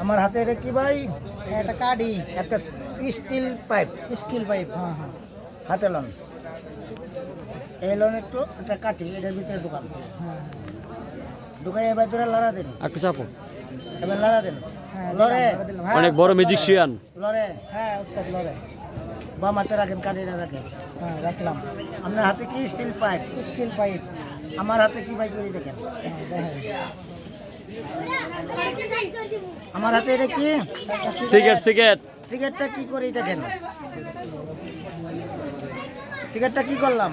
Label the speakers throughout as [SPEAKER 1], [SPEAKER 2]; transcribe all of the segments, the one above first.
[SPEAKER 1] আমার হাতে এটা কি ভাই?
[SPEAKER 2] একটা কাঠি,
[SPEAKER 1] একটা স্টিল পাইপ।
[SPEAKER 2] Steel pipe. হ্যাঁ হ্যাঁ।
[SPEAKER 1] হাতে লন, এই লন একটু এটা কাটি, এটার ভিতরে দোকান
[SPEAKER 2] হ্যাঁ
[SPEAKER 1] দোকানে এবার ধরে লড়া দেন,
[SPEAKER 3] একটু চাপো।
[SPEAKER 1] এবার লড়া দেন।
[SPEAKER 2] হ্যাঁ,
[SPEAKER 1] লড়ে
[SPEAKER 2] দিলাম, হ্যাঁ,
[SPEAKER 3] অনেক বড় ম্যাজিশিয়ান।
[SPEAKER 1] লড়ে
[SPEAKER 2] হ্যাঁ ওস্তাদ লড়ে।
[SPEAKER 1] বাম হাতে রাখেন, কাটিটা রাখেন।
[SPEAKER 2] হ্যাঁ রাখলাম।
[SPEAKER 1] আপনার হাতে কি স্টিল পাইপ?
[SPEAKER 2] Steel pipe.
[SPEAKER 1] আমার হাতে কি ভাই করি দেখেন।
[SPEAKER 2] হ্যাঁ দেখেন।
[SPEAKER 1] আমার হাতে এটা কি?
[SPEAKER 3] Cigarette cigarette.
[SPEAKER 1] সিগারেটটা কি করি দেখেন। সিগারেটটা কি করলাম?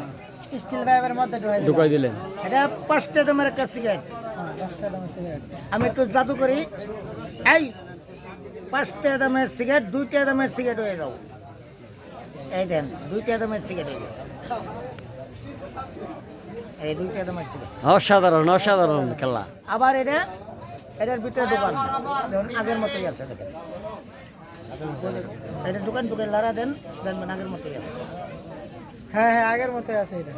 [SPEAKER 2] স্টিল পাইপের মধ্যে
[SPEAKER 3] ঢুকাই দিলেন।
[SPEAKER 1] এটা 5টা দামের একটা সিগারেট।
[SPEAKER 2] হ্যাঁ 10টা দামের সিগারেট।
[SPEAKER 1] আমি একটু জাদু করি, এই 5টা দামের সিগারেট 2টা দামের সিগারেট হয়ে যাও। এই দেন 2টা দামের সিগারেট হয়ে গেছে। এই 2টা দামের সিগারেট।
[SPEAKER 3] অসাধারণ অসাধারণ খেলা।
[SPEAKER 1] আবার এটার ভিতরে দোকান দেখুন, আগের মতোই আছে দেখেন। এটা দোকান ঢুকে লাড়া দেন, দেখবেন আগের মতোই আছে।
[SPEAKER 2] হ্যাঁ হ্যাঁ আগের মতোই আছে এটা।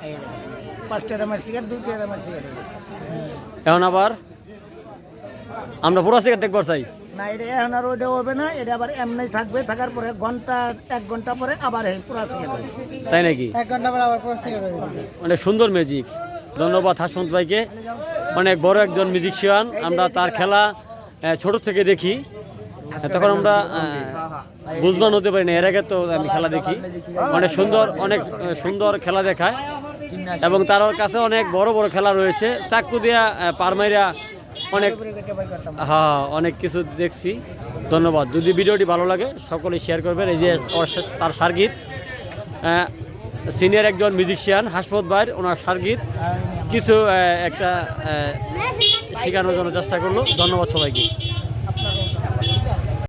[SPEAKER 1] এই দেখেন 5টা দামের সিগারেট 2টা দামের সিগারেট হয়ে গেছে।
[SPEAKER 3] এখন আবার আমরা পুরো সিগারেট দেখবার চাই
[SPEAKER 1] না, এটা এখন আর ওইটা হবে না, এটা আবার এমনি থাকবে। থাকার পরে 1 ঘন্টা পরে আবার এই পুরা সিগারেট হবে।
[SPEAKER 3] তাই নাকি?
[SPEAKER 2] 1 ঘন্টা পর আবার পুরো সিগারেট হয়ে যাবে।
[SPEAKER 3] অনেক সুন্দর ম্যাজিক। ধন্যবাদ হাসমত ভাইকে, অনেক বড় একজন মিউজিশিয়ান। আমরা তার খেলা ছোট থেকে দেখি, তখন আমরা বুঝবান হতে পারি না। এর আগে তো আমি খেলা দেখি, অনেক সুন্দর খেলা দেখায় এবং তার কাছে অনেক বড় বড় খেলা রয়েছে। চাক্কু দিয়া পারমাইরা অনেক, হ্যাঁ অনেক কিছু দেখছি। ধন্যবাদ। যদি ভিডিওটি ভালো লাগে সকলে শেয়ার করবেন। এই যে তার সার্গিত, সিনিয়র একজন মিউজিশিয়ান হাসমত ভাই, ওনার সার্গিত কিছু একটা শেখানোর জন্য চেষ্টা করলো। ধন্যবাদ সবাইকে।